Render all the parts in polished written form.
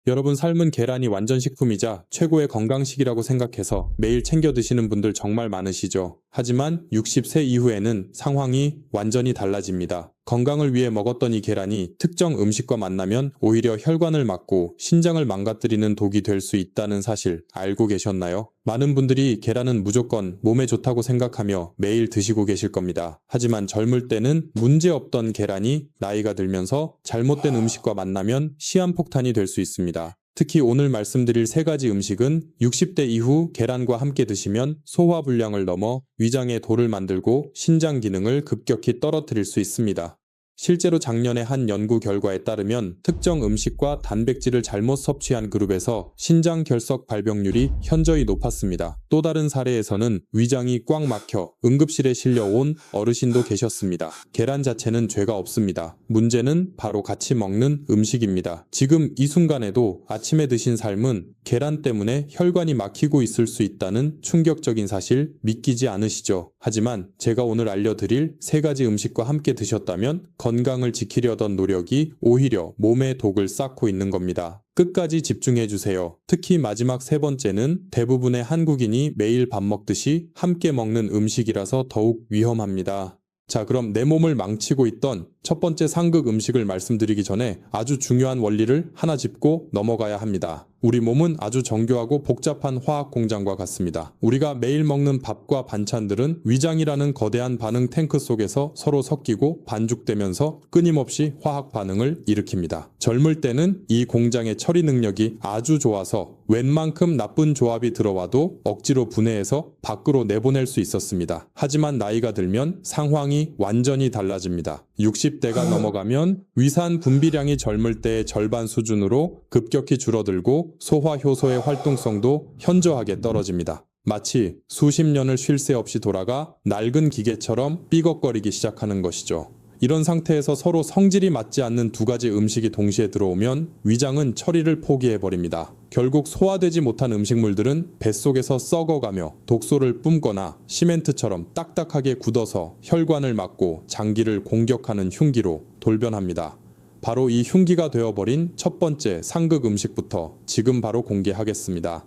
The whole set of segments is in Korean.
여러분 삶은 계란이 완전식품이자 최고의 건강식이라고 생각해서 매일 챙겨 드시는 분들 정말 많으시죠. 하지만 60세 이후에는 상황이 완전히 달라집니다. 건강을 위해 먹었던 이 계란이 특정 음식과 만나면 오히려 혈관을 막고 신장을 망가뜨리는 독이 될 수 있다는 사실 알고 계셨나요? 많은 분들이 계란은 무조건 몸에 좋다고 생각하며 매일 드시고 계실 겁니다. 하지만 젊을 때는 문제없던 계란이 나이가 들면서 잘못된 음식과 만나면 시한폭탄이 될 수 있습니다. 특히 오늘 말씀드릴 세 가지 음식은 60대 이후 계란과 함께 드시면 소화불량을 넘어 위장에 돌을 만들고 신장 기능을 급격히 떨어뜨릴 수 있습니다. 실제로 작년에 한 연구 결과에 따르면 특정 음식과 단백질을 잘못 섭취한 그룹에서 신장 결석 발병률이 현저히 높았습니다. 또 다른 사례에서는 위장이 꽉 막혀 응급실에 실려온 어르신도 계셨습니다. 계란 자체는 죄가 없습니다. 문제는 바로 같이 먹는 음식입니다. 지금 이 순간에도 아침에 드신 삶은 계란 때문에 혈관이 막히고 있을 수 있다는 충격적인 사실 믿기지 않으시죠? 하지만 제가 오늘 알려드릴 세 가지 음식과 함께 드셨다면 건강을 지키려던 노력이 오히려 몸에 독을 쌓고 있는 겁니다. 끝까지 집중해 주세요. 특히 마지막 세 번째는 대부분의 한국인이 매일 밥 먹듯이 함께 먹는 음식이라서 더욱 위험합니다. 자, 그럼 내 몸을 망치고 있던 첫 번째 상극 음식을 말씀드리기 전에 아주 중요한 원리를 하나 짚고 넘어가야 합니다. 우리 몸은 아주 정교하고 복잡한 화학 공장과 같습니다. 우리가 매일 먹는 밥과 반찬들은 위장이라는 거대한 반응 탱크 속에서 서로 섞이고 반죽되면서 끊임없이 화학 반응을 일으킵니다. 젊을 때는 이 공장의 처리 능력이 아주 좋아서 웬만큼 나쁜 조합이 들어와도 억지로 분해해서 밖으로 내보낼 수 있었습니다. 하지만 나이가 들면 상황이 완전히 달라집니다. 60대가 넘어가면 위산 분비량이 젊을 때의 절반 수준으로 급격히 줄어들고 소화 효소의 활동성도 현저하게 떨어집니다. 마치 수십 년을 쉴 새 없이 돌아가 낡은 기계처럼 삐걱거리기 시작하는 것이죠. 이런 상태에서 서로 성질이 맞지 않는 두 가지 음식이 동시에 들어오면 위장은 처리를 포기해버립니다. 결국 소화되지 못한 음식물들은 뱃속에서 썩어가며 독소를 뿜거나 시멘트처럼 딱딱하게 굳어서 혈관을 막고 장기를 공격하는 흉기로 돌변합니다. 바로 이 흉기가 되어버린 첫 번째 상극 음식부터 지금 바로 공개하겠습니다.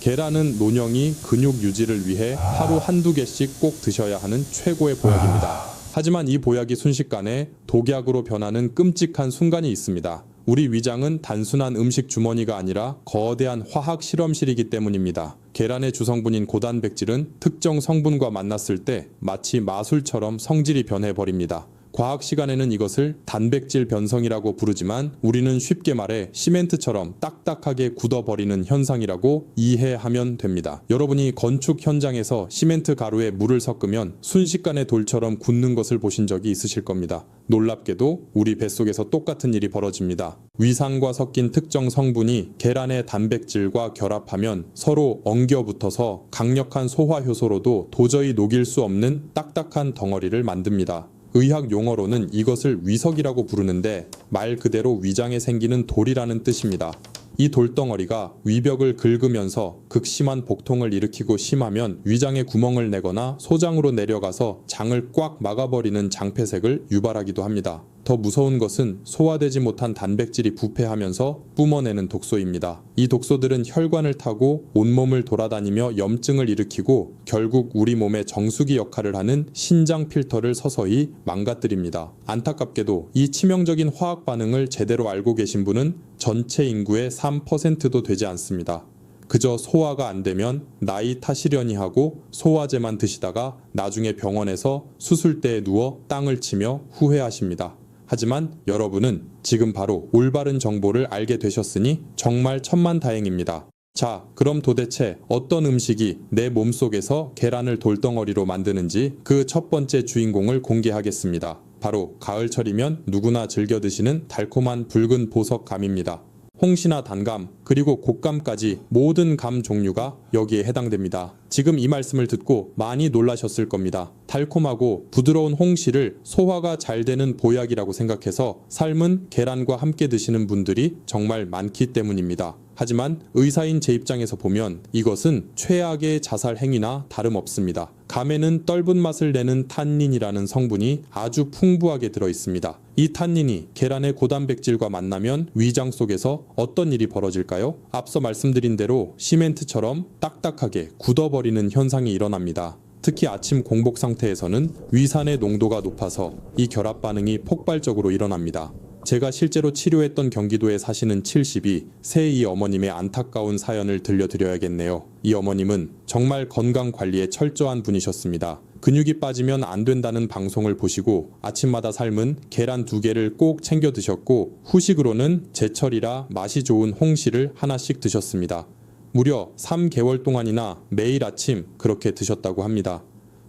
계란은 노령이 근육 유지를 위해 하루 한두 개씩 꼭 드셔야 하는 최고의 보약입니다. 하지만 이 보약이 순식간에 독약으로 변하는 끔찍한 순간이 있습니다. 우리 위장은 단순한 음식 주머니가 아니라 거대한 화학 실험실이기 때문입니다. 계란의 주성분인 고단백질은 특정 성분과 만났을 때 마치 마술처럼 성질이 변해버립니다. 과학 시간에는 이것을 단백질 변성이라고 부르지만 우리는 쉽게 말해 시멘트처럼 딱딱하게 굳어버리는 현상이라고 이해하면 됩니다. 여러분이 건축 현장에서 시멘트 가루에 물을 섞으면 순식간에 돌처럼 굳는 것을 보신 적이 있으실 겁니다. 놀랍게도 우리 뱃속에서 똑같은 일이 벌어집니다. 위산과 섞인 특정 성분이 계란의 단백질과 결합하면 서로 엉겨붙어서 강력한 소화 효소로도 도저히 녹일 수 없는 딱딱한 덩어리를 만듭니다. 의학 용어로는 이것을 위석이라고 부르는데 말 그대로 위장에 생기는 돌이라는 뜻입니다. 이 돌덩어리가 위벽을 긁으면서 극심한 복통을 일으키고 심하면 위장에 구멍을 내거나 소장으로 내려가서 장을 꽉 막아버리는 장폐색을 유발하기도 합니다. 더 무서운 것은 소화되지 못한 단백질이 부패하면서 뿜어내는 독소입니다. 이 독소들은 혈관을 타고 온몸을 돌아다니며 염증을 일으키고 결국 우리 몸의 정수기 역할을 하는 신장 필터를 서서히 망가뜨립니다. 안타깝게도 이 치명적인 화학 반응을 제대로 알고 계신 분은 전체 인구의 3%도 되지 않습니다. 그저 소화가 안 되면 나이 탓이려니 하고 소화제만 드시다가 나중에 병원에서 수술대에 누워 땅을 치며 후회하십니다. 하지만 여러분은 지금 바로 올바른 정보를 알게 되셨으니 정말 천만다행입니다. 자, 그럼 도대체 어떤 음식이 내 몸속에서 계란을 돌덩어리로 만드는지 그 첫 번째 주인공을 공개하겠습니다. 바로 가을철이면 누구나 즐겨 드시는 달콤한 붉은 보석감입니다. 홍시나 단감, 그리고 곶감까지 모든 감 종류가 여기에 해당됩니다. 지금 이 말씀을 듣고 많이 놀라셨을 겁니다. 달콤하고 부드러운 홍시를 소화가 잘 되는 보약이라고 생각해서 삶은 계란과 함께 드시는 분들이 정말 많기 때문입니다. 하지만 의사인 제 입장에서 보면 이것은 최악의 자살 행위나 다름없습니다. 감에는 떫은 맛을 내는 탄닌이라는 성분이 아주 풍부하게 들어 있습니다. 이 탄닌이 계란의 고단백질과 만나면 위장 속에서 어떤 일이 벌어질까요? 앞서 말씀드린 대로 시멘트처럼 딱딱하게 굳어버리는 현상이 일어납니다. 특히 아침 공복 상태에서는 위산의 농도가 높아서 이 결합 반응이 폭발적으로 일어납니다. 제가 실제로 치료했던 경기도에 사시는 72세 이 어머님의 안타까운 사연을 들려드려야겠네요. 이 어머님은 정말 건강 관리에 철저한 분이셨습니다. 근육이 빠지면 안 된다는 방송을 보시고 아침마다 삶은 계란 2개를 꼭 챙겨 드셨고 후식으로는 제철이라 맛이 좋은 홍시를 하나씩 드셨습니다. 무려 3개월 동안이나 매일 아침 그렇게 드셨다고 합니다.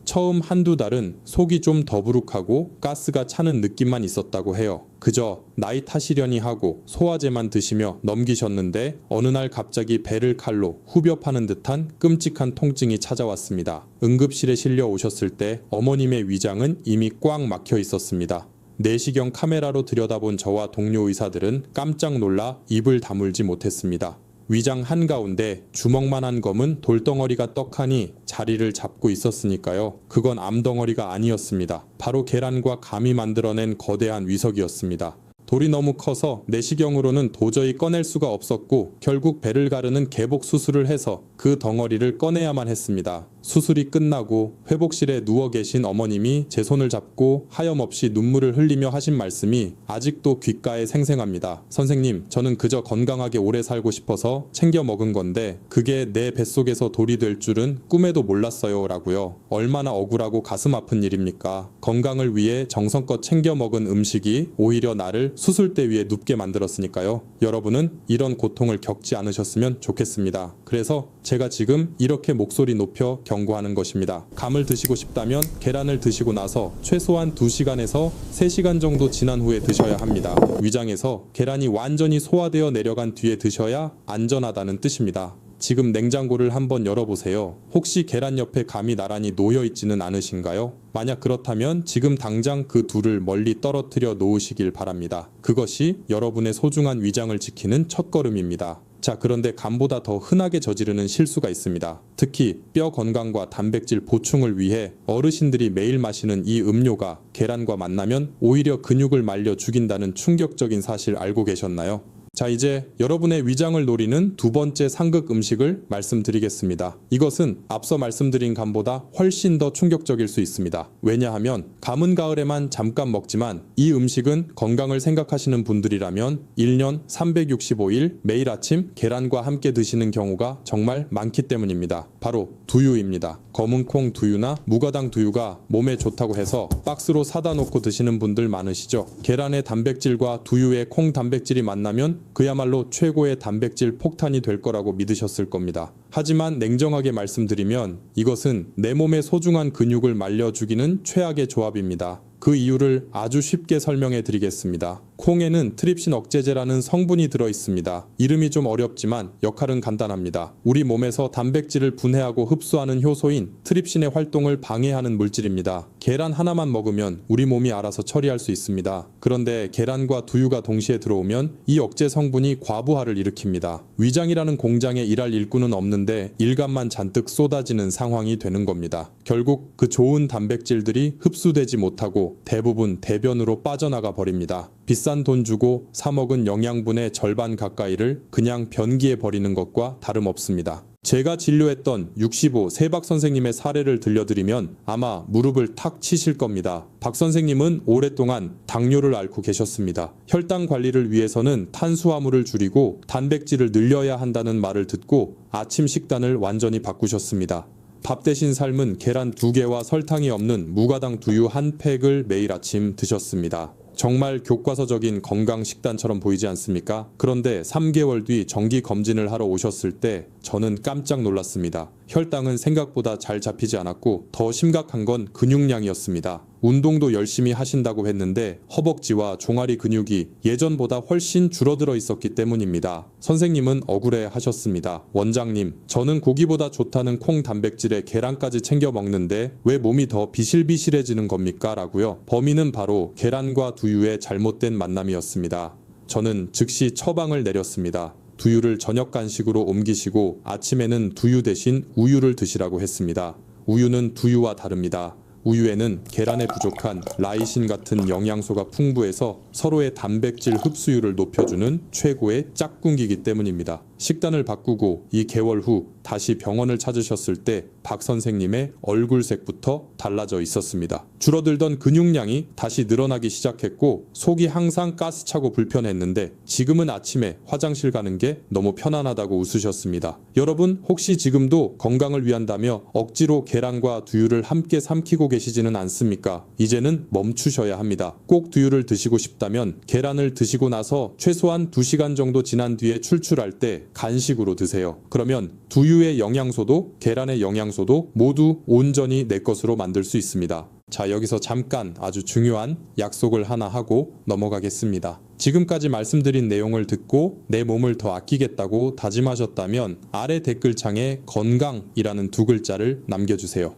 처음 한두 달은 속이 좀 더부룩하고 가스가 차는 느낌만 있었다고 해요. 그저 나이 탓이려니 하고 소화제만 드시며 넘기셨는데 어느 날 갑자기 배를 칼로 후벼 파는 듯한 끔찍한 통증이 찾아왔습니다. 응급실에 실려 오셨을 때 어머님의 위장은 이미 꽉 막혀 있었습니다. 내시경 카메라로 들여다본 저와 동료 의사들은 깜짝 놀라 입을 다물지 못했습니다. 위장 한가운데 주먹만한 검은 돌덩어리가 떡하니 자리를 잡고 있었으니까요. 그건 암덩어리가 아니었습니다. 바로 계란과 감이 만들어낸 거대한 위석이었습니다. 돌이 너무 커서 내시경으로는 도저히 꺼낼 수가 없었고 결국 배를 가르는 개복 수술을 해서 그 덩어리를 꺼내야만 했습니다. 수술이 끝나고 회복실에 누워 계신 어머님이 제 손을 잡고 하염없이 눈물을 흘리며 하신 말씀이 아직도 귓가에 생생합니다. 선생님, 저는 그저 건강하게 오래 살고 싶어서 챙겨 먹은 건데 그게 내 뱃속에서 돌이 될 줄은 꿈에도 몰랐어요 라고요. 얼마나 억울하고 가슴 아픈 일입니까? 건강을 위해 정성껏 챙겨 먹은 음식이 오히려 나를 수술대 위에 눕게 만들었으니까요. 여러분은 이런 고통을 겪지 않으셨으면 좋겠습니다. 그래서 제가 지금 이렇게 목소리 높여 경고하는 것입니다. 감을 드시고 싶다면 계란을 드시고 나서 최소한 2시간에서 3시간 정도 지난 후에 드셔야 합니다. 위장에서 계란이 완전히 소화되어 내려간 뒤에 드셔야 안전하다는 뜻입니다. 지금 냉장고를 한번 열어보세요. 혹시 계란 옆에 감이 나란히 놓여있지는 않으신가요? 만약 그렇다면 지금 당장 그 둘을 멀리 떨어뜨려 놓으시길 바랍니다. 그것이 여러분의 소중한 위장을 지키는 첫걸음입니다. 자, 그런데 감보다 더 흔하게 저지르는 실수가 있습니다. 특히 뼈 건강과 단백질 보충을 위해 어르신들이 매일 마시는 이 음료가 계란과 만나면 오히려 근육을 말려 죽인다는 충격적인 사실 알고 계셨나요? 자, 이제 여러분의 위장을 노리는 두 번째 상극 음식을 말씀드리겠습니다. 이것은 앞서 말씀드린 감보다 훨씬 더 충격적일 수 있습니다. 왜냐하면 감은 가을에만 잠깐 먹지만 이 음식은 건강을 생각하시는 분들이라면 1년 365일 매일 아침 계란과 함께 드시는 경우가 정말 많기 때문입니다. 바로 두유입니다. 검은 콩 두유나 무가당 두유가 몸에 좋다고 해서 박스로 사다 놓고 드시는 분들 많으시죠? 계란의 단백질과 두유의 콩 단백질이 만나면 그야말로 최고의 단백질 폭탄이 될 거라고 믿으셨을 겁니다. 하지만 냉정하게 말씀드리면 이것은 내 몸의 소중한 근육을 말려 죽이는 최악의 조합입니다. 그 이유를 아주 쉽게 설명해 드리겠습니다. 콩에는 트립신 억제제라는 성분이 들어 있습니다. 이름이 좀 어렵지만 역할은 간단합니다. 우리 몸에서 단백질을 분해하고 흡수하는 효소인 트립신의 활동을 방해하는 물질입니다. 계란 하나만 먹으면 우리 몸이 알아서 처리할 수 있습니다. 그런데 계란과 두유가 동시에 들어오면 이 억제 성분이 과부하를 일으킵니다. 위장이라는 공장에 일할 일꾼은 없는데 일감만 잔뜩 쏟아지는 상황이 되는 겁니다. 결국 그 좋은 단백질들이 흡수되지 못하고 대부분 대변으로 빠져나가 버립니다. 비싼 돈 주고 사 먹은 영양분의 절반 가까이를 그냥 변기에 버리는 것과 다름없습니다. 제가 진료했던 65세 박 선생님의 사례를 들려드리면 아마 무릎을 탁 치실 겁니다. 박 선생님은 오랫동안 당뇨를 앓고 계셨습니다. 혈당 관리를 위해서는 탄수화물을 줄이고 단백질을 늘려야 한다는 말을 듣고 아침 식단을 완전히 바꾸셨습니다. 밥 대신 삶은 계란 2개와 설탕이 없는 무가당 두유 1팩을 매일 아침 드셨습니다. 정말 교과서적인 건강 식단처럼 보이지 않습니까? 그런데 3개월 뒤 정기 검진을 하러 오셨을 때 저는 깜짝 놀랐습니다. 혈당은 생각보다 잘 잡히지 않았고 더 심각한 건 근육량이었습니다. 운동도 열심히 하신다고 했는데 허벅지와 종아리 근육이 예전보다 훨씬 줄어들어 있었기 때문입니다. 선생님은 억울해 하셨습니다. 원장님, 저는 고기보다 좋다는 콩 단백질에 계란까지 챙겨 먹는데 왜 몸이 더 비실비실해지는 겁니까? 라고요. 범인은 바로 계란과 두유의 잘못된 만남이었습니다. 저는 즉시 처방을 내렸습니다. 두유를 저녁 간식으로 옮기시고 아침에는 두유 대신 우유를 드시라고 했습니다. 우유는 두유와 다릅니다. 우유에는 계란에 부족한 라이신 같은 영양소가 풍부해서 서로의 단백질 흡수율을 높여주는 최고의 짝꿍기이기 때문입니다. 식단을 바꾸고 2개월 후 다시 병원을 찾으셨을 때 박 선생님의 얼굴색부터 달라져 있었습니다. 줄어들던 근육량이 다시 늘어나기 시작했고 속이 항상 가스차고 불편했는데 지금은 아침에 화장실 가는 게 너무 편안하다고 웃으셨습니다. 여러분 혹시 지금도 건강을 위한다며 억지로 계란과 두유를 함께 삼키고 계시지는 않습니까? 이제는 멈추셔야 합니다. 꼭 두유를 드시고 싶다면 계란을 드시고 나서 최소한 2시간 정도 지난 뒤에 출출할 때 간식으로 드세요. 그러면 두유의 영양소도 계란의 영양소도 모두 온전히 내 것으로 만들 수 있습니다. 자, 여기서 잠깐 아주 중요한 약속을 하나 하고 넘어가겠습니다. 지금까지 말씀드린 내용을 듣고 내 몸을 더 아끼겠다고 다짐하셨다면 아래 댓글창에 건강이라는 2글자를 남겨주세요.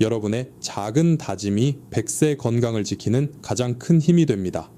여러분의 작은 다짐이 100세 건강을 지키는 가장 큰 힘이 됩니다.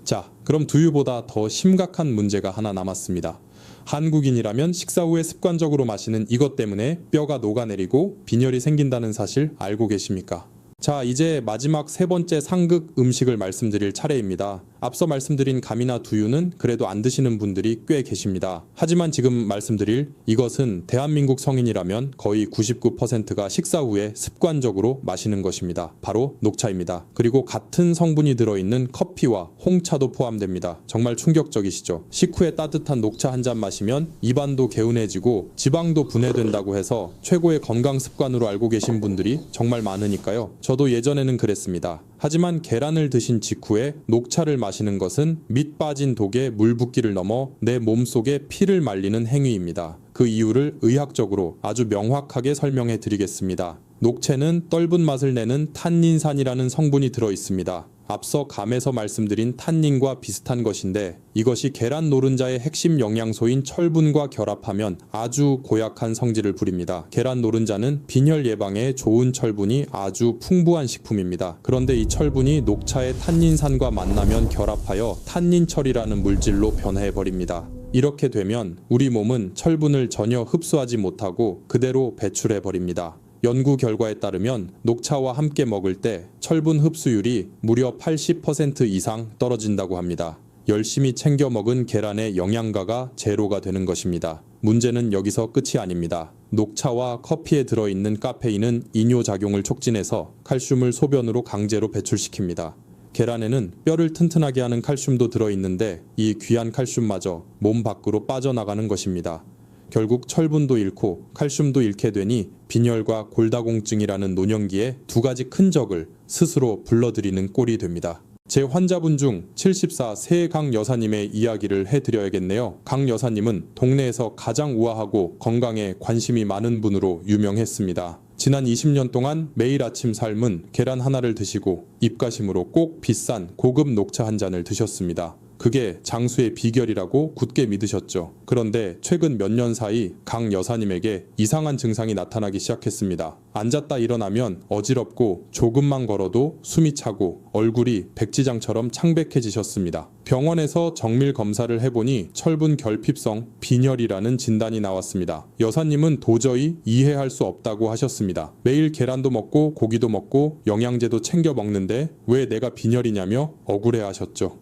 자, 그럼 두유보다 더 심각한 문제가 하나 남았습니다. 한국인이라면 식사 후에 습관적으로 마시는 이것 때문에 뼈가 녹아내리고 빈혈이 생긴다는 사실 알고 계십니까? 자, 이제 마지막 3번째 상극 음식을 말씀드릴 차례입니다. 앞서 말씀드린 감이나 두유는 그래도 안 드시는 분들이 꽤 계십니다. 하지만 지금 말씀드릴 이것은 대한민국 성인이라면 거의 99%가 식사 후에 습관적으로 마시는 것입니다. 바로 녹차입니다. 그리고 같은 성분이 들어있는 커피와 홍차도 포함됩니다. 정말 충격적이시죠? 식후에 따뜻한 녹차 한 잔 마시면 입안도 개운해지고 지방도 분해된다고 해서 최고의 건강 습관으로 알고 계신 분들이 정말 많으니까요. 저도 예전에는 그랬습니다. 하지만 계란을 드신 직후에 녹차를 마시는 것은 밑 빠진 독에 물 붓기를 넘어 내 몸속에 피를 말리는 행위입니다. 그 이유를 의학적으로 아주 명확하게 설명해 드리겠습니다. 녹차는 떫은 맛을 내는 탄닌산이라는 성분이 들어 있습니다. 앞서 감에서 말씀드린 탄닌과 비슷한 것인데 이것이 계란 노른자의 핵심 영양소인 철분과 결합하면 아주 고약한 성질을 부립니다. 계란 노른자는 빈혈 예방에 좋은 철분이 아주 풍부한 식품입니다. 그런데 이 철분이 녹차의 탄닌산과 만나면 결합하여 탄닌철이라는 물질로 변해버립니다. 이렇게 되면 우리 몸은 철분을 전혀 흡수하지 못하고 그대로 배출해버립니다. 연구 결과에 따르면 녹차와 함께 먹을 때 철분 흡수율이 무려 80% 이상 떨어진다고 합니다. 열심히 챙겨 먹은 계란의 영양가가 제로가 되는 것입니다. 문제는 여기서 끝이 아닙니다. 녹차와 커피에 들어있는 카페인은 이뇨작용을 촉진해서 칼슘을 소변으로 강제로 배출시킵니다. 계란에는 뼈를 튼튼하게 하는 칼슘도 들어있는데 이 귀한 칼슘마저 몸 밖으로 빠져나가는 것입니다. 결국 철분도 잃고 칼슘도 잃게 되니 빈혈과 골다공증이라는 노년기에 2가지 큰 적을 스스로 불러들이는 꼴이 됩니다. 제 환자분 중 74 세 강 여사님의 이야기를 해드려야겠네요. 강 여사님은 동네에서 가장 우아하고 건강에 관심이 많은 분으로 유명했습니다. 지난 20년 동안 매일 아침 삶은 계란 하나를 드시고 입가심으로 꼭 비싼 고급 녹차 한 잔을 드셨습니다. 그게 장수의 비결이라고 굳게 믿으셨죠. 그런데 최근 몇 년 사이 강 여사님에게 이상한 증상이 나타나기 시작했습니다. 앉았다 일어나면 어지럽고 조금만 걸어도 숨이 차고 얼굴이 백지장처럼 창백해지셨습니다. 병원에서 정밀 검사를 해보니 철분 결핍성 빈혈이라는 진단이 나왔습니다. 여사님은 도저히 이해할 수 없다고 하셨습니다. 매일 계란도 먹고 고기도 먹고 영양제도 챙겨 먹는데 왜 내가 빈혈이냐며 억울해하셨죠.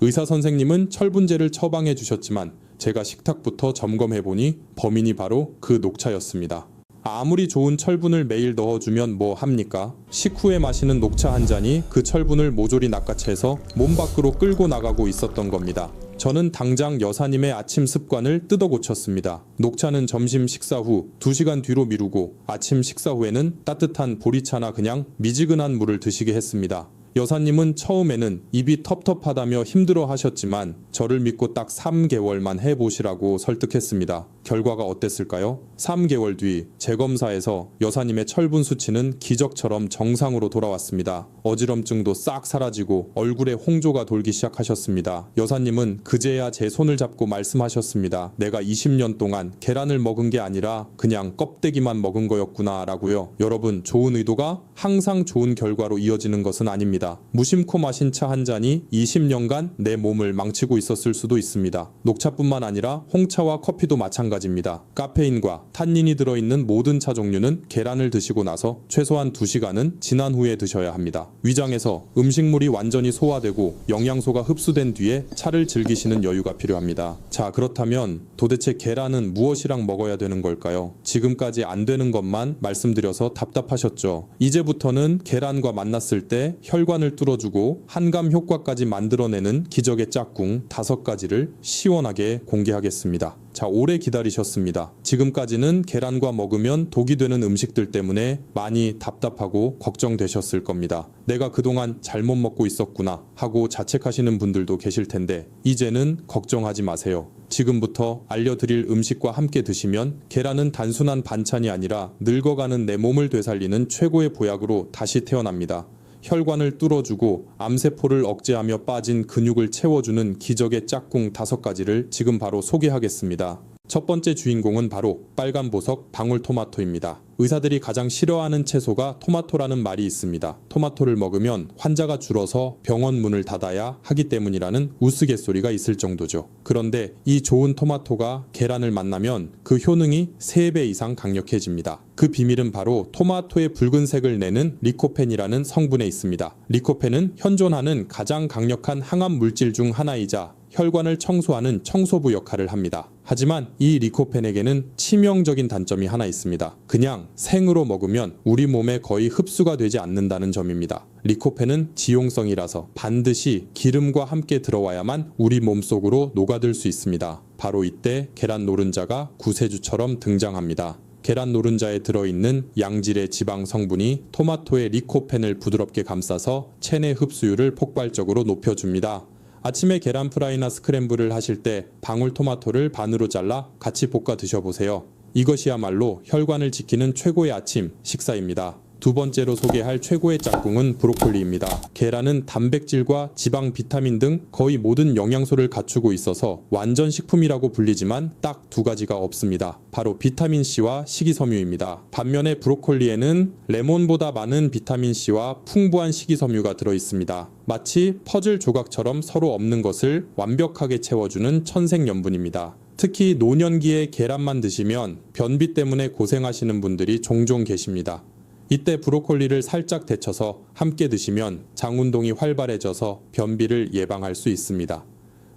의사 선생님은 철분제를 처방해 주셨지만 제가 식탁부터 점검해보니 범인이 바로 그 녹차였습니다. 아무리 좋은 철분을 매일 넣어주면 뭐 합니까? 식후에 마시는 녹차 한 잔이 그 철분을 모조리 낚아채서 몸 밖으로 끌고 나가고 있었던 겁니다. 저는 당장 여사님의 아침 습관을 뜯어 고쳤습니다. 녹차는 점심 식사 후 2시간 뒤로 미루고 아침 식사 후에는 따뜻한 보리차나 그냥 미지근한 물을 드시게 했습니다. 여사님은 처음에는 입이 텁텁하다며 힘들어 하셨지만 저를 믿고 딱 3개월만 해보시라고 설득했습니다. 결과가 어땠을까요? 3개월 뒤 재검사에서 여사님의 철분 수치는 기적처럼 정상으로 돌아왔습니다. 어지럼증도 싹 사라지고 얼굴에 홍조가 돌기 시작하셨습니다. 여사님은 그제야 제 손을 잡고 말씀하셨습니다. 내가 20년 동안 계란을 먹은 게 아니라 그냥 껍데기만 먹은 거였구나 라고요. 여러분, 좋은 의도가 항상 좋은 결과로 이어지는 것은 아닙니다. 무심코 마신 차 한 잔이 20년간 내 몸을 망치고 있었을 수도 있습니다. 녹차뿐만 아니라 홍차와 커피도 마찬가지입니다. 카페인과 탄닌이 들어있는 모든 차 종류는 계란을 드시고 나서 최소한 2시간은 지난 후에 드셔야 합니다. 위장에서 음식물이 완전히 소화되고 영양소가 흡수된 뒤에 차를 즐기시는 여유가 필요합니다. 자, 그렇다면 도대체 계란은 무엇이랑 먹어야 되는 걸까요? 지금까지 안 되는 것만 말씀드려서 답답하셨죠? 이제부터는 계란과 만났을 때 혈관을 뚫어주고 한감 효과까지 만들어내는 기적의 짝꿍 5가지를 시원하게 공개하겠습니다. 자, 오래 기다리셨습니다. 지금까지는 계란과 먹으면 독이 되는 음식들 때문에 많이 답답하고 걱정되셨을 겁니다. 내가 그동안 잘못 먹고 있었구나 하고 자책하시는 분들도 계실 텐데 이제는 걱정하지 마세요. 지금부터 알려드릴 음식과 함께 드시면 계란은 단순한 반찬이 아니라 늙어가는 내 몸을 되살리는 최고의 보약으로 다시 태어납니다. 혈관을 뚫어주고 암세포를 억제하며 빠진 근육을 채워주는 기적의 짝꿍 5가지를 지금 바로 소개하겠습니다. 첫 번째 주인공은 바로 빨간 보석 방울토마토입니다. 의사들이 가장 싫어하는 채소가 토마토라는 말이 있습니다. 토마토를 먹으면 환자가 줄어서 병원 문을 닫아야 하기 때문이라는 우스갯소리가 있을 정도죠. 그런데 이 좋은 토마토가 계란을 만나면 그 효능이 3배 이상 강력해집니다. 그 비밀은 바로 토마토의 붉은색을 내는 리코펜이라는 성분에 있습니다. 리코펜은 현존하는 가장 강력한 항암 물질 중 하나이자 혈관을 청소하는 청소부 역할을 합니다. 하지만 이 리코펜에게는 치명적인 단점이 하나 있습니다. 그냥 생으로 먹으면 우리 몸에 거의 흡수가 되지 않는다는 점입니다. 리코펜은 지용성이라서 반드시 기름과 함께 들어와야만 우리 몸속으로 녹아들 수 있습니다. 바로 이때 계란 노른자가 구세주처럼 등장합니다. 계란 노른자에 들어있는 양질의 지방 성분이 토마토의 리코펜을 부드럽게 감싸서 체내 흡수율을 폭발적으로 높여줍니다. 아침에 계란 프라이나 스크램블을 하실 때 방울토마토를 반으로 잘라 같이 볶아 드셔보세요. 이것이야말로 혈관을 지키는 최고의 아침 식사입니다. 두 번째로 소개할 최고의 짝꿍은 브로콜리입니다. 계란은 단백질과 지방, 비타민 등 거의 모든 영양소를 갖추고 있어서 완전 식품이라고 불리지만 딱 2가지가 없습니다. 바로 비타민C와 식이섬유입니다. 반면에 브로콜리에는 레몬보다 많은 비타민C와 풍부한 식이섬유가 들어있습니다. 마치 퍼즐 조각처럼 서로 없는 것을 완벽하게 채워주는 천생연분입니다. 특히 노년기에 계란만 드시면 변비 때문에 고생하시는 분들이 종종 계십니다. 이때 브로콜리를 살짝 데쳐서 함께 드시면 장운동이 활발해져서 변비를 예방할 수 있습니다.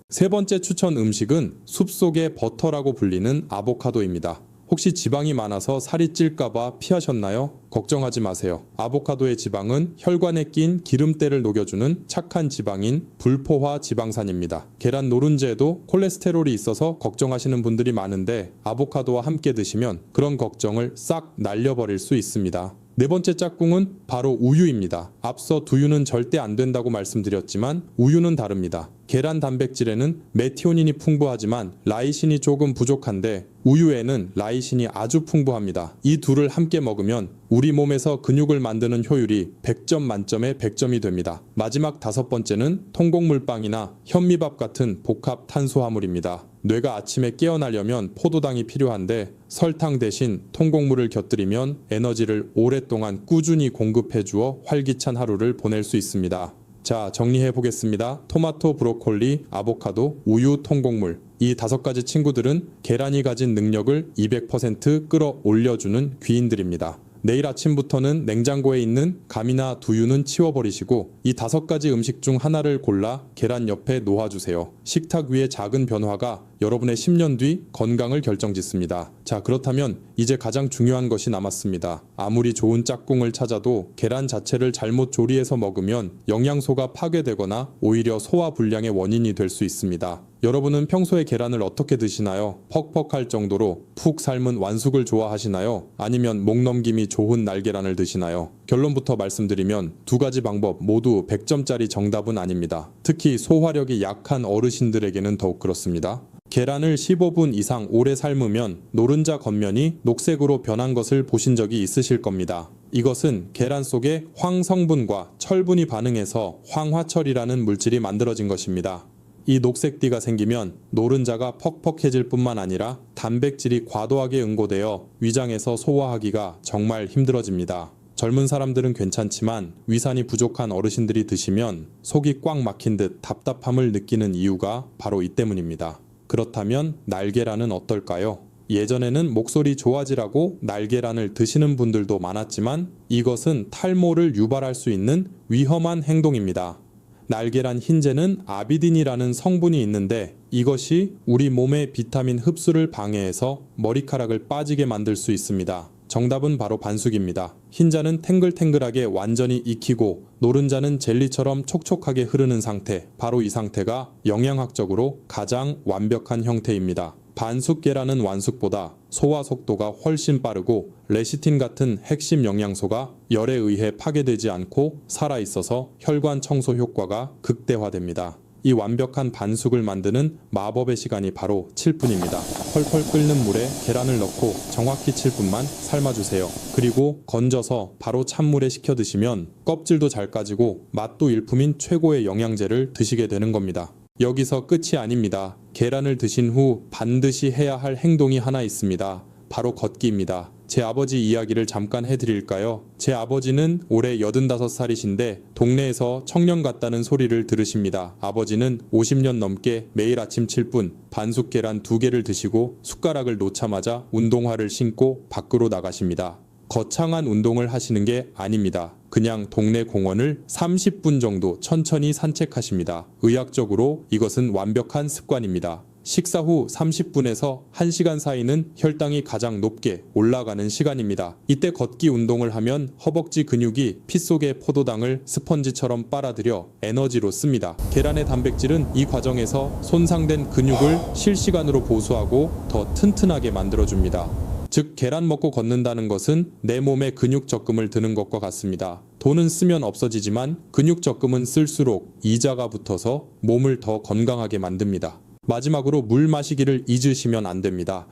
세 번째 추천 음식은 숲속의 버터라고 불리는 아보카도입니다. 혹시 지방이 많아서 살이 찔까봐 피하셨나요? 걱정하지 마세요. 아보카도의 지방은 혈관에 낀 기름때를 녹여주는 착한 지방인 불포화 지방산입니다. 계란 노른자에도 콜레스테롤이 있어서 걱정하시는 분들이 많은데 아보카도와 함께 드시면 그런 걱정을 싹 날려버릴 수 있습니다. 네 번째 짝꿍은 바로 우유입니다. 앞서 두유는 절대 안 된다고 말씀드렸지만 우유는 다릅니다. 계란 단백질에는 메티오닌이 풍부하지만 라이신이 조금 부족한데 우유에는 라이신이 아주 풍부합니다. 이 둘을 함께 먹으면 우리 몸에서 근육을 만드는 효율이 100점 만점에 100점이 됩니다. 마지막 5번째는 통곡물빵이나 현미밥 같은 복합 탄수화물입니다. 뇌가 아침에 깨어나려면 포도당이 필요한데 설탕 대신 통곡물을 곁들이면 에너지를 오랫동안 꾸준히 공급해주어 활기찬 하루를 보낼 수 있습니다. 자, 정리해 보겠습니다. 토마토, 브로콜리, 아보카도, 우유, 통곡물. 이 5가지 친구들은 계란이 가진 능력을 200% 끌어올려주는 귀인들입니다. 내일 아침부터는 냉장고에 있는 감이나 두유는 치워버리시고 이 5가지 음식 중 하나를 골라 계란 옆에 놓아주세요. 식탁 위의 작은 변화가 여러분의 10년 뒤 건강을 결정짓습니다. 자, 그렇다면 이제 가장 중요한 것이 남았습니다. 아무리 좋은 짝꿍을 찾아도 계란 자체를 잘못 조리해서 먹으면 영양소가 파괴되거나 오히려 소화 불량의 원인이 될 수 있습니다. 여러분은 평소에 계란을 어떻게 드시나요? 퍽퍽할 정도로 푹 삶은 완숙을 좋아하시나요? 아니면 목 넘김이 좋은 날계란을 드시나요? 결론부터 말씀드리면 2가지 방법 모두 100점짜리 정답은 아닙니다. 특히 소화력이 약한 어르신들에게는 더욱 그렇습니다. 계란을 15분 이상 오래 삶으면 노른자 겉면이 녹색으로 변한 것을 보신 적이 있으실 겁니다. 이것은 계란 속에 황 성분과 철분이 반응해서 황화철이라는 물질이 만들어진 것입니다. 이 녹색띠가 생기면 노른자가 퍽퍽해질 뿐만 아니라 단백질이 과도하게 응고되어 위장에서 소화하기가 정말 힘들어집니다. 젊은 사람들은 괜찮지만 위산이 부족한 어르신들이 드시면 속이 꽉 막힌 듯 답답함을 느끼는 이유가 바로 이 때문입니다. 그렇다면 날계란은 어떨까요? 예전에는 목소리 좋아지라고 날계란을 드시는 분들도 많았지만 이것은 탈모를 유발할 수 있는 위험한 행동입니다. 날계란 흰재는 아비딘이라는 성분이 있는데 이것이 우리 몸의 비타민 흡수를 방해해서 머리카락을 빠지게 만들 수 있습니다. 정답은 바로 반숙입니다. 흰자는 탱글탱글하게 완전히 익히고 노른자는 젤리처럼 촉촉하게 흐르는 상태, 바로 이 상태가 영양학적으로 가장 완벽한 형태입니다. 반숙 계란은 완숙보다 소화 속도가 훨씬 빠르고 레시틴 같은 핵심 영양소가 열에 의해 파괴되지 않고 살아있어서 혈관 청소 효과가 극대화됩니다. 이 완벽한 반숙을 만드는 마법의 시간이 바로 7분입니다. 펄펄 끓는 물에 계란을 넣고 정확히 7분만 삶아주세요. 그리고 건져서 바로 찬물에 식혀 드시면 껍질도 잘 까지고 맛도 일품인 최고의 영양제를 드시게 되는 겁니다. 여기서 끝이 아닙니다. 계란을 드신 후 반드시 해야 할 행동이 하나 있습니다. 바로 걷기입니다. 제 아버지 이야기를 잠깐 해드릴까요? 제 아버지는 올해 85살이신데 동네에서 청년 같다는 소리를 들으십니다. 아버지는 50년 넘게 매일 아침 7분 반숙 계란 2개를 드시고 숟가락을 놓자마자 운동화를 신고 밖으로 나가십니다. 거창한 운동을 하시는 게 아닙니다. 그냥 동네 공원을 30분 정도 천천히 산책하십니다. 의학적으로 이것은 완벽한 습관입니다. 식사 후 30분에서 1시간 사이는 혈당이 가장 높게 올라가는 시간입니다. 이때 걷기 운동을 하면 허벅지 근육이 피 속의 포도당을 스펀지처럼 빨아들여 에너지로 씁니다. 계란의 단백질은 이 과정에서 손상된 근육을 실시간으로 보수하고 더 튼튼하게 만들어줍니다. 즉 계란 먹고 걷는다는 것은 내 몸에 근육 적금을 드는 것과 같습니다. 돈은 쓰면 없어지지만 근육 적금은 쓸수록 이자가 붙어서 몸을 더 건강하게 만듭니다. 마지막으로 물 마시기를 잊으시면 안 됩니다.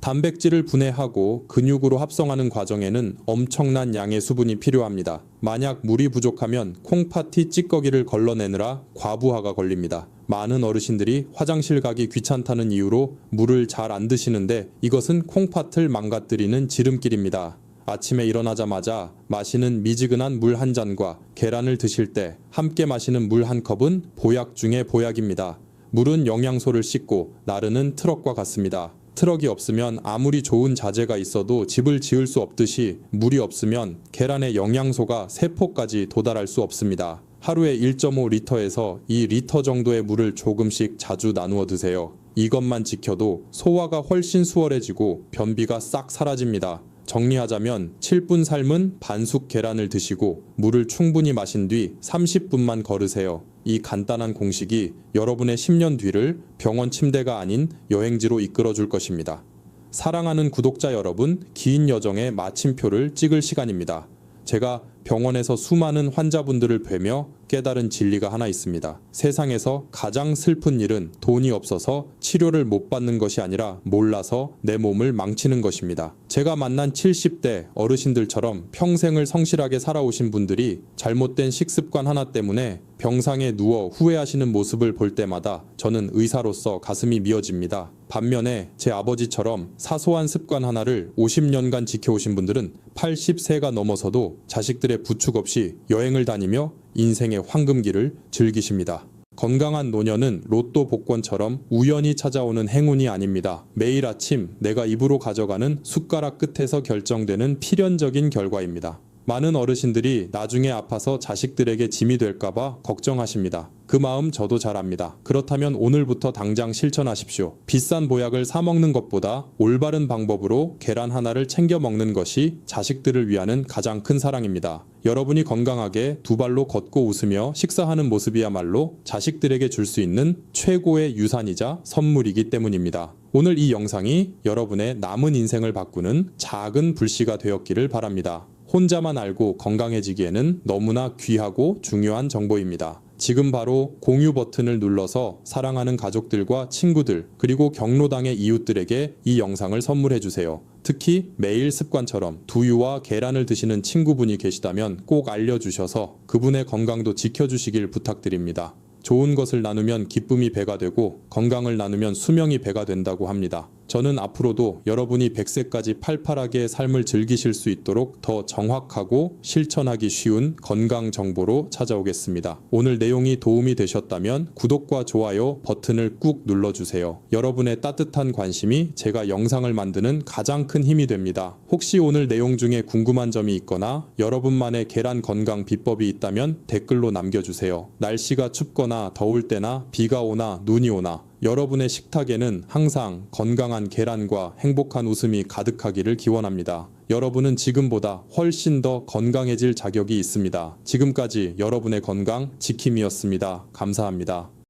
단백질을 분해하고 근육으로 합성하는 과정에는 엄청난 양의 수분이 필요합니다. 만약 물이 부족하면 콩팥이 찌꺼기를 걸러내느라 과부하가 걸립니다. 많은 어르신들이 화장실 가기 귀찮다는 이유로 물을 잘 안 드시는데 이것은 콩팥을 망가뜨리는 지름길입니다. 아침에 일어나자마자 마시는 미지근한 물 한 잔과 계란을 드실 때 함께 마시는 물 한 컵은 보약 중에 보약입니다. 물은 영양소를 씻고 나르는 트럭과 같습니다. 트럭이 없으면 아무리 좋은 자재가 있어도 집을 지을 수 없듯이 물이 없으면 계란의 영양소가 세포까지 도달할 수 없습니다. 하루에 1.5리터에서 2리터 정도의 물을 조금씩 자주 나누어 드세요. 이것만 지켜도 소화가 훨씬 수월해지고 변비가 싹 사라집니다. 정리하자면 7분 삶은 반숙 계란을 드시고 물을 충분히 마신 뒤 30분만 걸으세요. 이 간단한 공식이 여러분의 10년 뒤를 병원 침대가 아닌 여행지로 이끌어 줄 것입니다. 사랑하는 구독자 여러분, 긴 여정의 마침표를 찍을 시간입니다. 제가 병원에서 수많은 환자분들을 뵈며 깨달은 진리가 하나 있습니다. 세상에서 가장 슬픈 일은 돈이 없어서 치료를 못 받는 것이 아니라 몰라서 내 몸을 망치는 것입니다. 제가 만난 70대 어르신들처럼 평생을 성실하게 살아오신 분들이 잘못된 식습관 하나 때문에 병상에 누워 후회하시는 모습을 볼 때마다 저는 의사로서 가슴이 미어집니다. 반면에 제 아버지처럼 사소한 습관 하나를 50년간 지켜오신 분들은 80세가 넘어서도 자식들의 부축 없이 여행을 다니며 인생의 황금기를 즐기십니다. 건강한 노년은 로또 복권처럼 우연히 찾아오는 행운이 아닙니다. 매일 아침 내가 입으로 가져가는 숟가락 끝에서 결정되는 필연적인 결과입니다. 많은 어르신들이 나중에 아파서 자식들에게 짐이 될까봐 걱정하십니다. 그 마음 저도 잘 압니다. 그렇다면 오늘부터 당장 실천하십시오. 비싼 보약을 사 먹는 것보다 올바른 방법으로 계란 하나를 챙겨 먹는 것이 자식들을 위하는 가장 큰 사랑입니다. 여러분이 건강하게 두 발로 걷고 웃으며 식사하는 모습이야말로 자식들에게 줄 수 있는 최고의 유산이자 선물이기 때문입니다. 오늘 이 영상이 여러분의 남은 인생을 바꾸는 작은 불씨가 되었기를 바랍니다. 혼자만 알고 건강해지기에는 너무나 귀하고 중요한 정보입니다. 지금 바로 공유 버튼을 눌러서 사랑하는 가족들과 친구들 그리고 경로당의 이웃들에게 이 영상을 선물해주세요. 특히 매일 습관처럼 두유와 계란을 드시는 친구분이 계시다면 꼭 알려주셔서 그분의 건강도 지켜주시길 부탁드립니다. 좋은 것을 나누면 기쁨이 배가 되고 건강을 나누면 수명이 배가 된다고 합니다. 저는 앞으로도 여러분이 100세까지 팔팔하게 삶을 즐기실 수 있도록 더 정확하고 실천하기 쉬운 건강 정보로 찾아오겠습니다. 오늘 내용이 도움이 되셨다면 구독과 좋아요 버튼을 꾹 눌러주세요. 여러분의 따뜻한 관심이 제가 영상을 만드는 가장 큰 힘이 됩니다. 혹시 오늘 내용 중에 궁금한 점이 있거나 여러분만의 계란 건강 비법이 있다면 댓글로 남겨주세요. 날씨가 춥거나 더울 때나 비가 오나 눈이 오나 여러분의 식탁에는 항상 건강한 계란과 행복한 웃음이 가득하기를 기원합니다. 여러분은 지금보다 훨씬 더 건강해질 자격이 있습니다. 지금까지 여러분의 건강 지킴이었습니다. 감사합니다.